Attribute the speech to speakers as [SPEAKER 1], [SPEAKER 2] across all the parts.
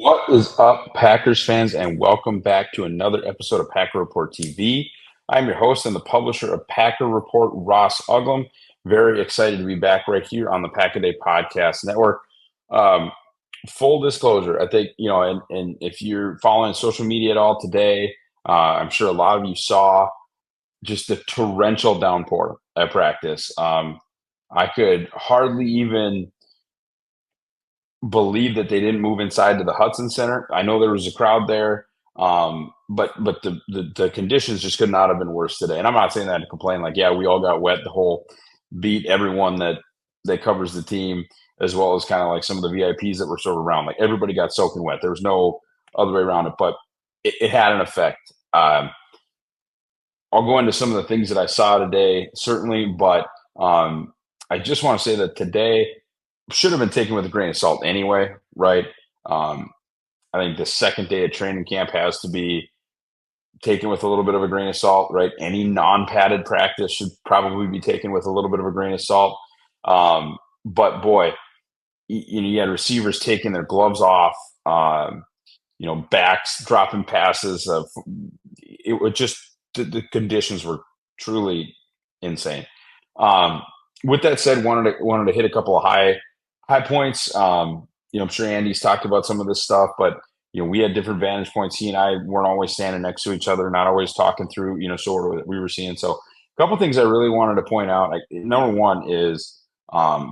[SPEAKER 1] What is up, Packers fans, and welcome back to another episode of Packer Report TV. I'm your host and the publisher of Packer Report, Ross Uglem. Very excited to be back right here on the Pack a Day Podcast Network. Um, Full disclosure, I think, and if you're following social media at all today, I'm sure a lot of you saw just the torrential downpour at practice. I could hardly even believe that they didn't move inside to the Hudson Center. I know there was a crowd there, but the conditions just could not have been worse today. And I'm not saying that to complain. Like, yeah, we all got wet. The whole beat, everyone that covers the team, as well as kind of like some of the VIPs that were sort of around. Like everybody got soaking wet. There was no other way around it, but it had an effect. I'll go into some of the things that I saw today, certainly, but I just want to say that today should have been taken with a grain of salt anyway, right? Um, I think the second day of training camp has to be taken with a little bit of a grain of salt, right? Any non-padded practice should probably be taken with a little bit of a grain of salt. But boy, you had receivers taking their gloves off, backs dropping passes. It was just the conditions were truly insane. Um, with that said, wanted to hit a couple of high points. I'm sure Andy's talked about some of this stuff, but we had different vantage points. He and I weren't always standing next to each other, not always talking through, sort of what we were seeing. So a couple things I really wanted to point out. Number one is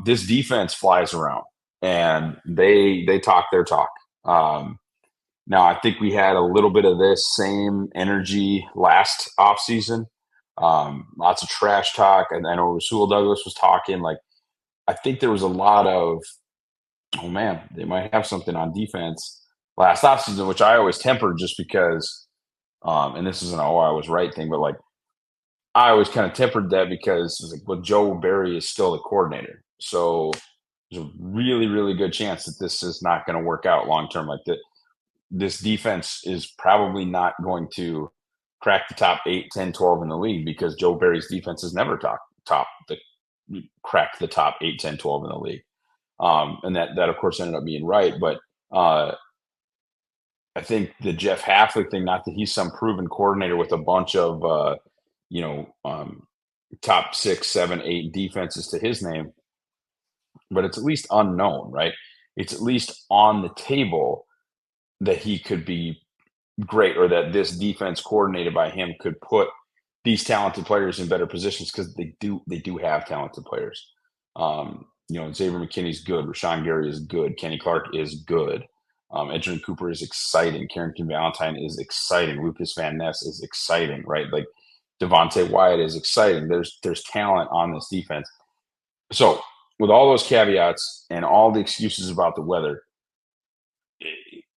[SPEAKER 1] this defense flies around and they talk their talk. Now I think we had a little bit of this same energy last offseason. Lots of trash talk. And I know Rasul Douglas was talking. Like, I think there was a lot of, oh man, they might have something on defense last offseason, which I always tempered just because, and this isn't I was right thing, but like I always kind of tempered that because it's like, well, Joe Barry is still the coordinator. So there's a really, really good chance that this is not going to work out long term. Like that, this defense is probably not going to crack the top 8, 10, 12 in the league because Joe Barry's defense has never cracked the top 8, 10, 12 in the league. And that of course ended up being right. But I think the Jeff Hafley thing, not that he's some proven coordinator with a bunch of, top 6, 7, 8 defenses to his name, but it's at least unknown, right? It's at least on the table that he could be great, or that this defense coordinated by him could put these talented players in better positions, because they do have talented players. Xavier McKinney's good, Rashawn Gary is good, Kenny Clark is good, Edgerrin Cooper is exciting, Carrington Valentine is exciting, Lucas Van Ness is exciting, right? Like Devontae Wyatt is exciting. There's talent on this defense. So with all those caveats and all the excuses about the weather,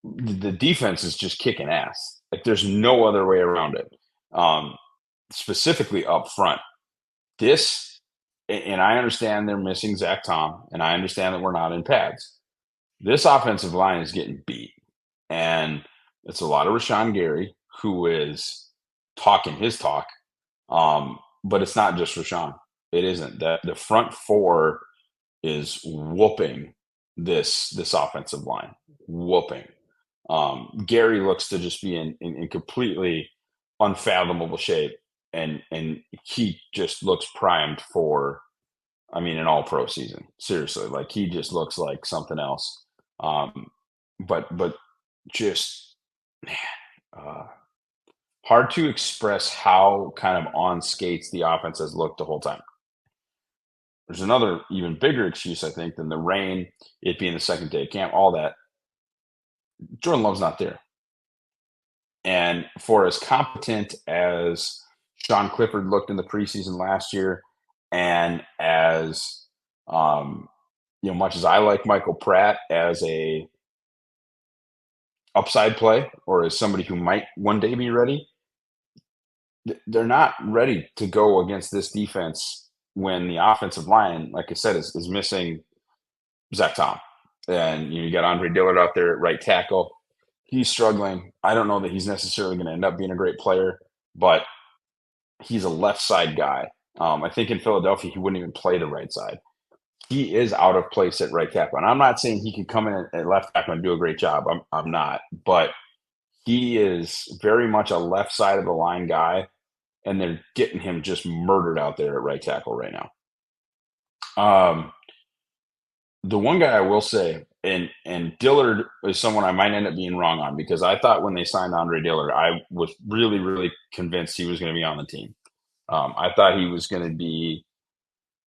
[SPEAKER 1] the defense is just kicking ass. Like there's no other way around it. Specifically up front, and I understand they're missing Zach Tom, and I understand that we're not in pads. This offensive line is getting beat, and it's a lot of Rashawn Gary, who is talking his talk. But it's not just Rashawn. It isn't. That the front four is whooping this offensive line, whooping. Gary looks to just be in completely unfathomable shape, and he just looks primed for, an all-pro season. Seriously, like he just looks like something else. But just man, hard to express how kind of on skates the offense has looked the whole time. There's another even bigger excuse, I think, than the rain, it being the second day of camp, all that. Jordan Love's not there. And for as competent as Sean Clifford looked in the preseason last year, and as much as I like Michael Pratt as a upside play, or as somebody who might one day be ready, they're not ready to go against this defense when the offensive line, like I said, is missing Zach Tom. And you got Andre Dillard out there at right tackle. He's struggling. I don't know that he's necessarily going to end up being a great player, but he's a left side guy. I think in Philadelphia, he wouldn't even play the right side. he is out of place at right tackle. And I'm not saying he could come in at left tackle and do a great job. I'm not, but he is very much a left side of the line guy, and they're getting him just murdered out there at right tackle right now. The one guy I will say, and Dillard is someone I might end up being wrong on because I thought when they signed Andre Dillard, I was really, really convinced he was going to be on the team. I thought he was going to be,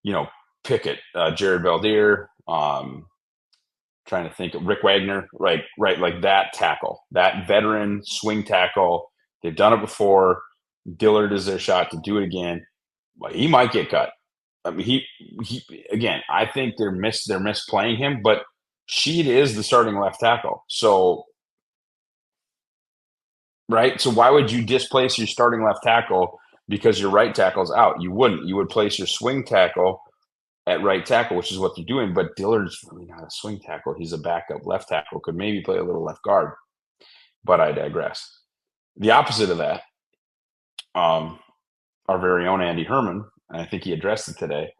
[SPEAKER 1] you know, Pickett, Jared Valdir, trying to think of Rick Wagner, right, like that tackle, that veteran swing tackle. They've done it before. Dillard is their shot to do it again. But he might get cut. I mean, he again. I think they're misplaying him, but Sheed is the starting left tackle. So right, so why would you displace your starting left tackle because your right tackle's out? You wouldn't. You would place your swing tackle at right tackle, which is what they're doing. But Dillard's really not a swing tackle. He's a backup left tackle. Could maybe play a little left guard, but I digress. The opposite of that, our very own Andy Herman, and I think he addressed it today.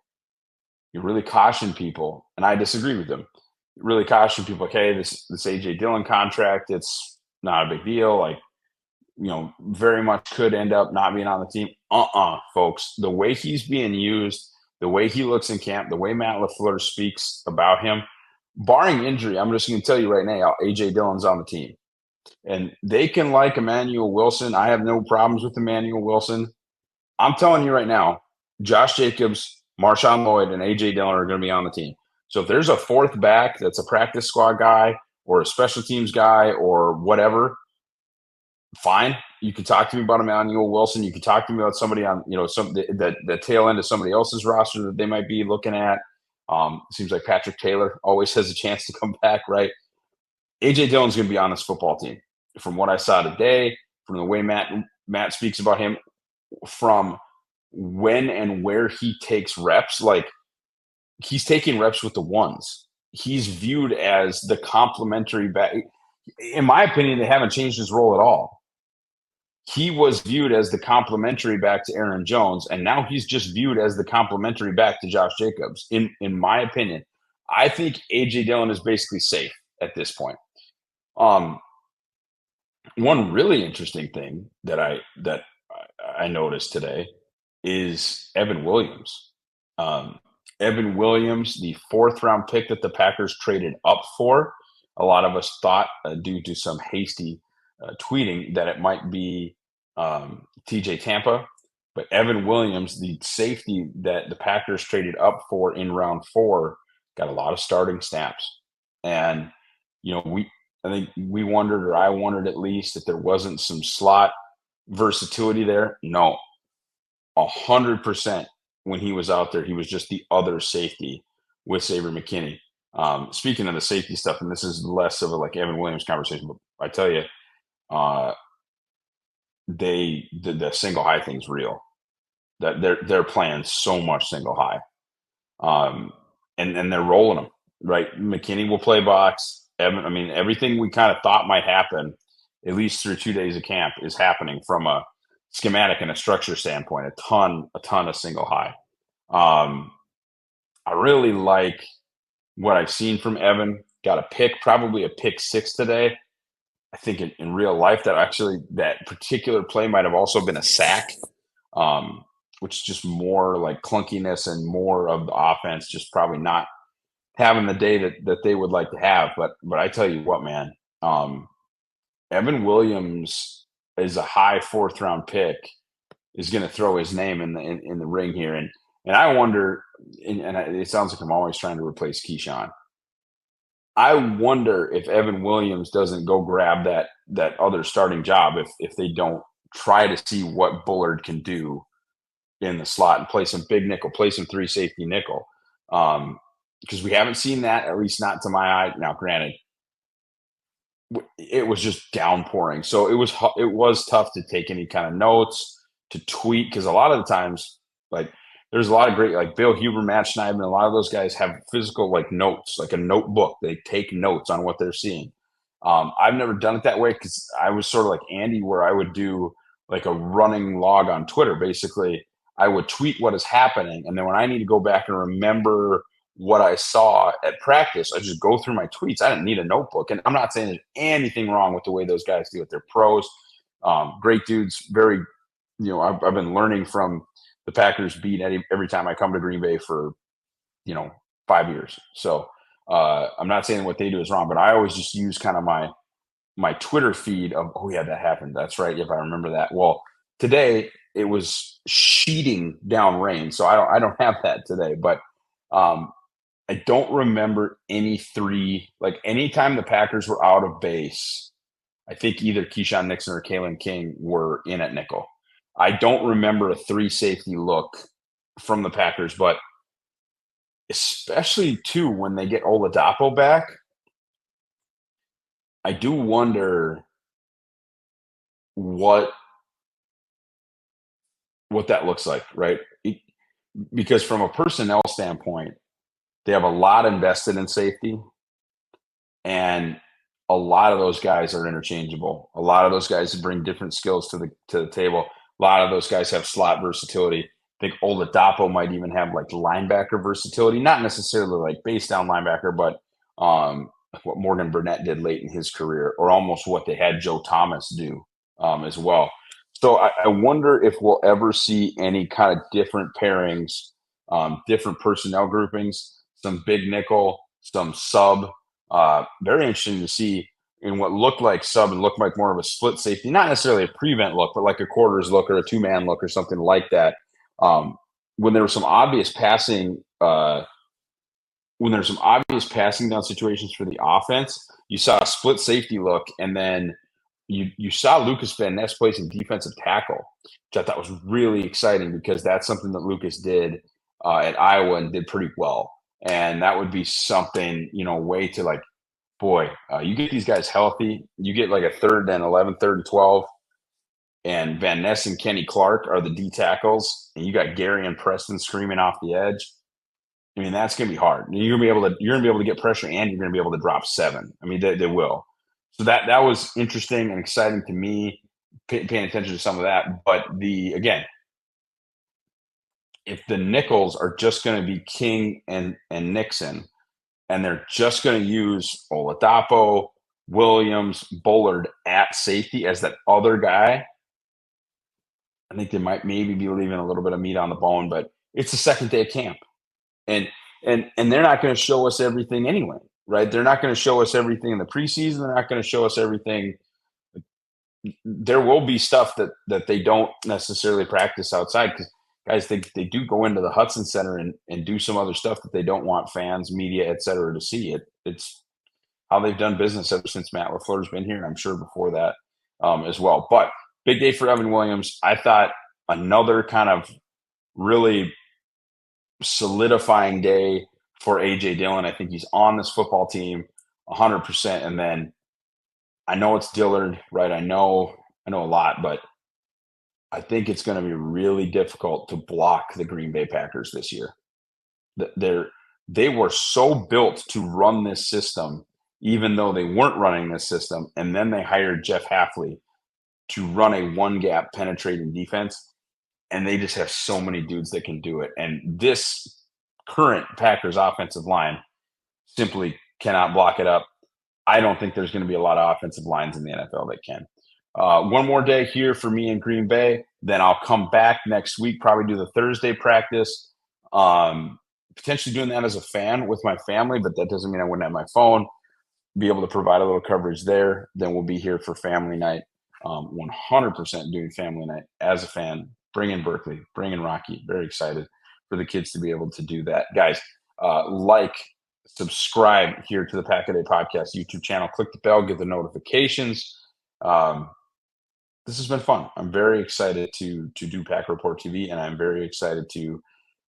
[SPEAKER 1] You really caution people, and I disagree with him. You really caution people, okay, this AJ Dillon contract, it's not a big deal. Like, very much could end up not being on the team. Folks. The way he's being used, the way he looks in camp, the way Matt LaFleur speaks about him, barring injury, I'm just going to tell you right now, AJ Dillon's on the team. And they can like Emmanuel Wilson. I have no problems with Emmanuel Wilson. I'm telling you right now, Josh Jacobs, Marshawn Lloyd, and AJ Dillon are going to be on the team. So if there's a fourth back that's a practice squad guy or a special teams guy or whatever, fine. You can talk to me about Emmanuel Wilson. You can talk to me about somebody on, the tail end of somebody else's roster that they might be looking at. Seems like Patrick Taylor always has a chance to come back, right? AJ Dillon's going to be on this football team. From what I saw today, from the way Matt speaks about him, from when and where he takes reps, like he's taking reps with the ones. He's viewed as the complementary back. In my opinion, they haven't changed his role at all. He was viewed as the complementary back to Aaron Jones, and now he's just viewed as the complementary back to Josh Jacobs. In my opinion, I think AJ Dillon is basically safe at this point. One really interesting thing that I noticed today is Evan Williams. Evan Williams, the 4th round pick that the Packers traded up for. A lot of us thought, due to some hasty tweeting, that it might be TJ Tampa. But Evan Williams, the safety that the Packers traded up for in round 4, got a lot of starting snaps. And, I think we wondered, or I wondered at least, if there wasn't some slot versatility there. No, 100%. When he was out there, he was just the other safety with Saber McKinney. Speaking of the safety stuff, and this is less of a like Evan Williams conversation, but I tell you, the single high thing's real. That they're playing so much single high, and they're rolling them right. McKinney will play box. Evan, I mean, everything we kind of thought might happen, at least through 2 days of camp, is happening from a schematic and a structure standpoint. A ton of single high. I really like what I've seen from Evan. Got a pick, probably a pick 6 today. I think in real life that particular play might have also been a sack, which is just more like clunkiness and more of the offense just probably not having the day that they would like to have. But I tell you what, man, Evan Williams is a high 4th round pick, is going to throw his name in the ring here. And I wonder, and it sounds like I'm always trying to replace Keyshawn. I wonder if Evan Williams doesn't go grab that other starting job if they don't try to see what Bullard can do in the slot and play some big nickel, play some 3 safety nickel. Because we haven't seen that, at least not to my eye. Now, granted, it was just downpouring, so it was tough to take any kind of notes, to tweet, because a lot of the times, like, there's a lot of great, like Bill Huber, Matt Schneidman, a lot of those guys have physical like notes, like a notebook. They take notes on what they're seeing. I've never done it that way because I was sort of like Andy, where I would do like a running log on Twitter. Basically, I would tweet what is happening, and then when I need to go back and remember what I saw at practice. I just go through my tweets. I didn't need a notebook. And I'm not saying there's anything wrong with the way those guys do it. They're pros, great dudes, very, I've been learning from the Packers beat every time I come to Green Bay for, 5 years. So I'm not saying what they do is wrong, but I always just use kind of my Twitter feed of, oh yeah, that happened. That's right. Yep, I remember that. Well, today it was sheeting down rain, so I don't have that today. But um, I don't remember any three. Like anytime the Packers were out of base, I think either Keyshawn Nixon or Kalen King were in at nickel. I don't remember a three safety look from the Packers, but especially too when they get Oladapo back, I do wonder what that looks like, right? Because from a personnel standpoint, they have a lot invested in safety, and a lot of those guys are interchangeable. A lot of those guys bring different skills to the table. A lot of those guys have slot versatility. I think Oladapo might even have like linebacker versatility, not necessarily like base down linebacker, but like what Morgan Burnett did late in his career, or almost what they had Joe Thomas do as well. So I wonder if we'll ever see any kind of different pairings, different personnel groupings, some big nickel, some sub. Very interesting to see in what looked like sub and looked like more of a split safety, not necessarily a prevent look, but like a quarters look or a two-man look or something like that. Um, when there was some obvious passing, when there's some obvious passing down situations for the offense, you saw a split safety look, and then you saw Lucas Van Ness play some defensive tackle, which I thought was really exciting because that's something that Lucas did at Iowa and did pretty well. And that would be something, way to like, boy, you get these guys healthy, you get like a 3rd and 11, 3rd and 12, and Van Ness and Kenny Clark are the D tackles, and you got Gary and Preston screaming off the edge. I mean, that's going to be hard. You're going to be able to get pressure, and you're going to be able to drop 7. I mean, they will. So that was interesting and exciting to me, paying attention to some of that. But again, if the nickels are just going to be King and Nixon, and they're just going to use Oladapo, Williams, Bullard at safety as that other guy, I think they might maybe be leaving a little bit of meat on the bone. But it's the second day of camp, and they're not going to show us everything anyway, right? They're not going to show us everything in the preseason. They're not going to show us everything. There will be stuff that they don't necessarily practice outside, because guys, they do go into the Hudson Center and do some other stuff that they don't want fans, media, et cetera, to see. It's how they've done business ever since Matt LaFleur's been here. I'm sure before that as well. But big day for Evan Williams. I thought another kind of really solidifying day for A.J. Dillon. I think he's on this football team 100%. And then I know it's Dillard, right? I know a lot, but I think it's going to be really difficult to block the Green Bay Packers this year. They were so built to run this system, even though they weren't running this system. And then they hired Jeff Hafley to run a one-gap penetrating defense. And they just have so many dudes that can do it. And this current Packers offensive line simply cannot block it up. I don't think there's going to be a lot of offensive lines in the NFL that can. One more day here for me in Green Bay. Then I'll come back next week, probably do the Thursday practice. Potentially doing that as a fan with my family, but that doesn't mean I wouldn't have my phone. Be able to provide a little coverage there. Then we'll be here for family night. 100% doing family night as a fan. Bring in Berkeley, bring in Rocky. Very excited for the kids to be able to do that. Guys, subscribe here to the Pack a Day Podcast YouTube channel. Click the bell, get the notifications. This has been fun. I'm very excited to do Pack Report TV, and I'm very excited to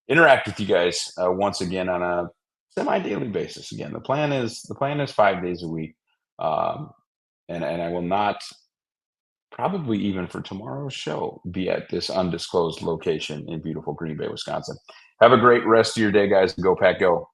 [SPEAKER 1] interact with you guys once again on a semi-daily basis. Again, the plan is 5 days a week, and I will not, probably even for tomorrow's show, be at this undisclosed location in beautiful Green Bay, Wisconsin. Have a great rest of your day, guys. Go Pack, go.